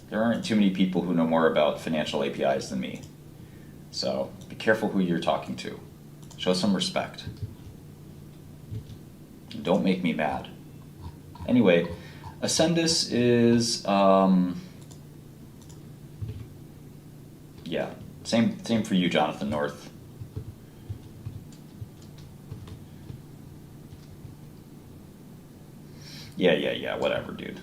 There aren't too many people who know more about financial APIs than me. So be careful who you're talking to. Show some respect. Don't make me mad. Anyway, Ascendus is, yeah, same for you, Jonathan North. Yeah, whatever, dude.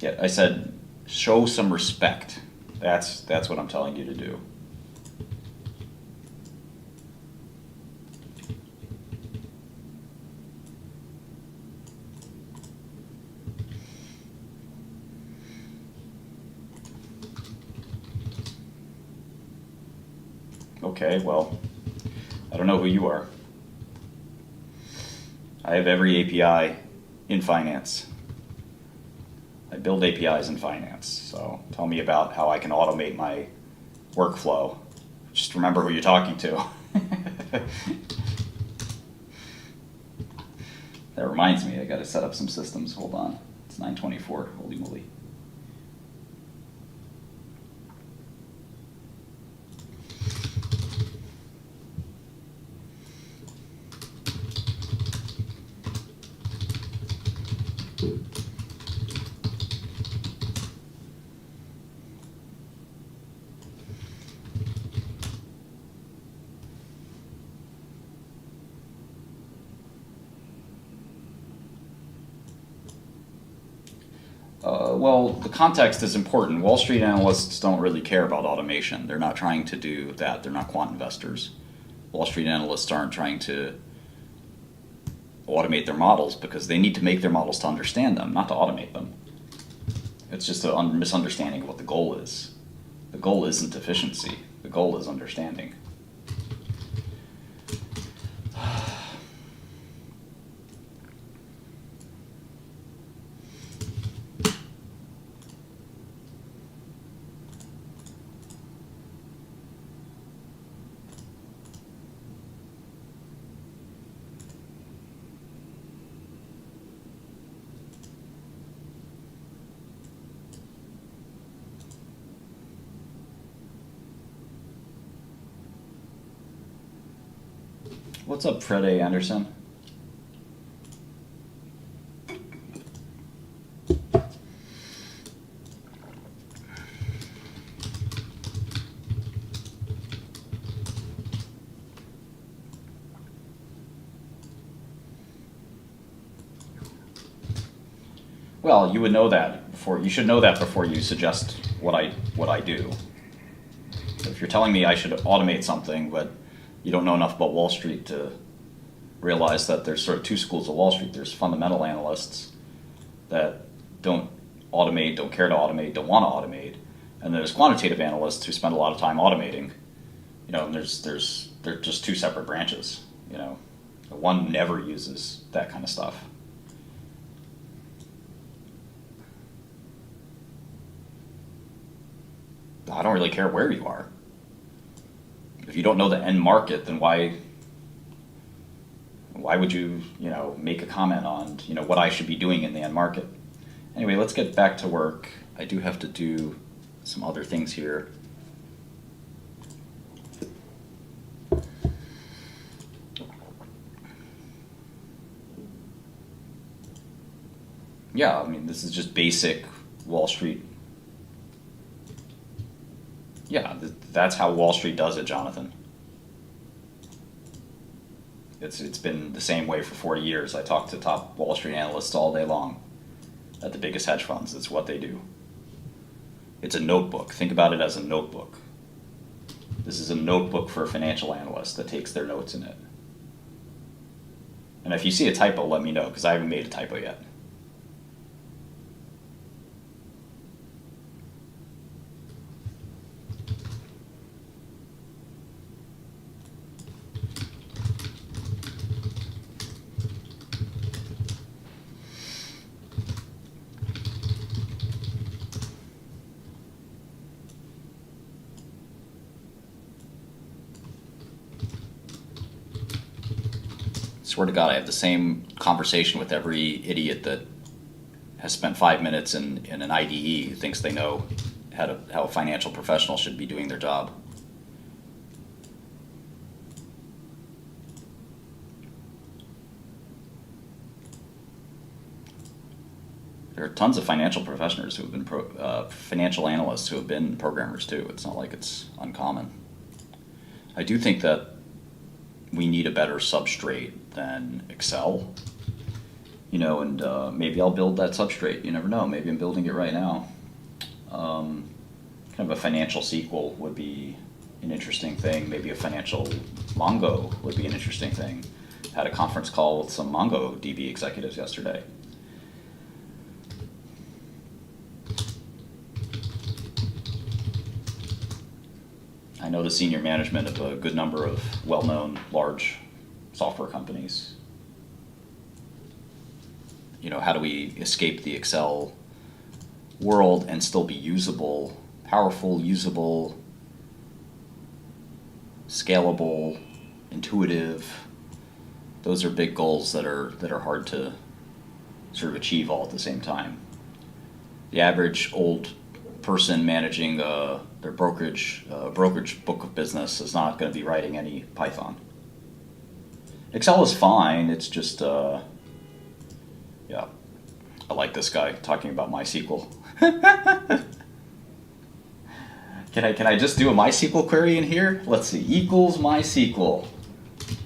Yeah, I said show some respect. That's what I'm telling you to do. Okay, well, I don't know who you are. I have every API in finance. I build APIs in finance, so tell me about how I can automate my workflow. Just remember who you're talking to. That reminds me, I gotta set up some systems. Hold on. It's 9:24, holy moly. Well, the context is important. Wall Street analysts don't really care about automation. They're not trying to do that. They're not quant investors. Wall Street analysts aren't trying to automate their models because they need to make their models to understand them, not to automate them. It's just a misunderstanding of what the goal is. The goal isn't efficiency. The goal is understanding. What's up, Fred A. Anderson? Well, you would know that before. You should know that before you suggest what I do. If you're telling me I should automate something, but you don't know enough about Wall Street to realize that there's sort of two schools of Wall Street. There's fundamental analysts that don't automate, don't care to automate, don't want to automate, and there's quantitative analysts who spend a lot of time automating. You know, and they're just two separate branches. You know, one never uses that kind of stuff. I don't really care where you are. If you don't know the end market, then why would you, make a comment on, what I should be doing in the end market? Anyway, let's get back to work. I do have to do some other things here. Yeah, I mean, this is just basic Wall Street. Yeah, that's how Wall Street does it, Jonathan. It's been the same way for 40 years. I talk to top Wall Street analysts all day long at the biggest hedge funds. It's what they do. It's a notebook. Think about it as a notebook. This is a notebook for a financial analyst that takes their notes in it. And if you see a typo, let me know, because I haven't made a typo yet. Swear to God, I have the same conversation with every idiot that has spent 5 minutes in an IDE who thinks they know how a financial professional should be doing their job. There are tons of financial professionals who have been financial analysts who have been programmers too. It's not like it's uncommon. I do think that we need a better substrate than Excel. And maybe I'll build that substrate. You never know. Maybe I'm building it right now. Kind of a financial SQL would be an interesting thing. Maybe a financial Mongo would be an interesting thing. Had a conference call with some MongoDB executives yesterday. I know the senior management of a good number of well-known large software companies. How do we escape the Excel world and still be usable, powerful, usable, scalable, intuitive? Those are big goals that are hard to sort of achieve all at the same time. The average old person managing their brokerage book of business is not going to be writing any Python. Excel is fine. It's just yeah, I like this guy talking about MySQL. Can I just do a MySQL query in here? Let's see, equals MySQL.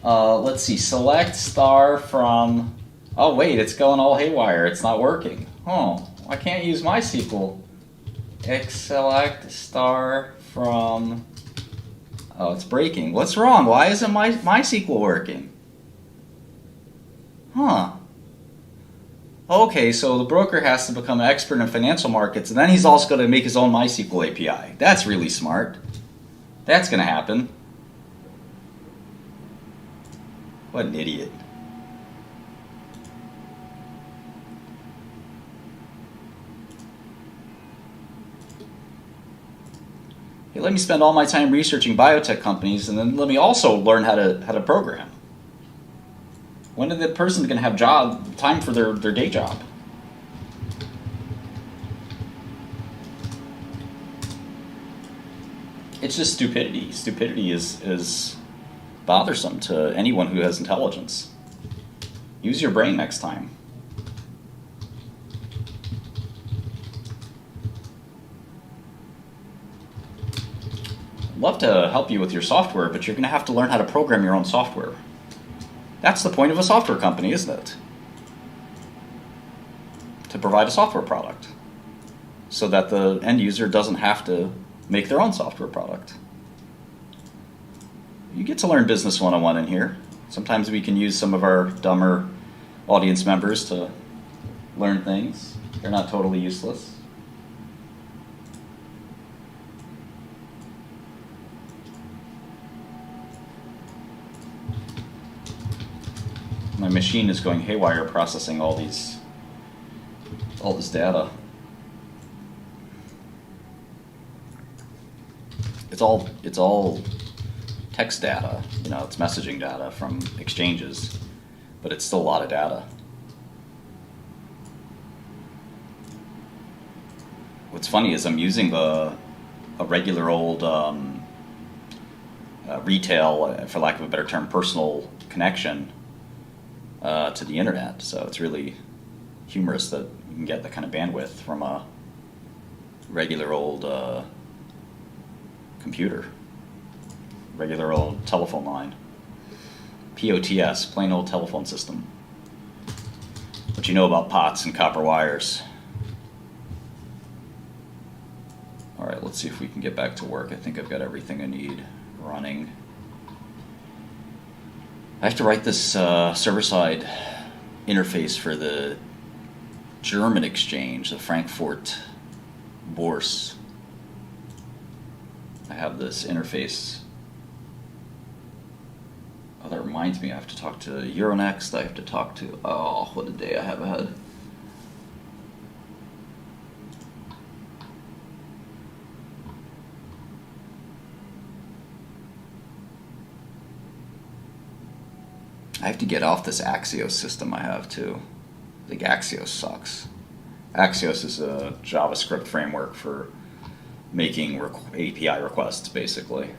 Let's see, select star from. Oh wait, it's going all haywire. It's not working. Oh, I can't use MySQL. Select star from. Oh, it's breaking. What's wrong? Why isn't MySQL working? Huh. Okay, so the broker has to become an expert in financial markets, and then he's also going to make his own MySQL API. That's really smart. That's going to happen. What an idiot. Hey, let me spend all my time researching biotech companies, and then let me also learn how to program. When is the person going to have time for their day job? It's just stupidity. Stupidity is bothersome to anyone who has intelligence. Use your brain next time. I'd love to help you with your software, but you're going to have to learn how to program your own software. That's the point of a software company, isn't it? To provide a software product so that the end user doesn't have to make their own software product. You get to learn business 101 in here. Sometimes we can use some of our dumber audience members to learn things. They're not totally useless. My machine is going haywire processing all this data. It's all text data, it's messaging data from exchanges, but it's still a lot of data. What's funny is I'm using a regular old retail, for lack of a better term, personal connection to the internet. So it's really humorous that you can get that kind of bandwidth from a regular old computer, regular old telephone line. POTS, plain old telephone system. What you know about POTS and copper wires. Alright, let's see if we can get back to work. I think I've got everything I need running. I have to write this server-side interface for the German exchange, the Frankfurt Bourse. I have this interface. Oh, that reminds me, I have to talk to Euronext. I have to talk to, oh, what a day I have ahead. I have to get off this Axios system I have too. I think Axios sucks. Axios is a JavaScript framework for making API requests, basically.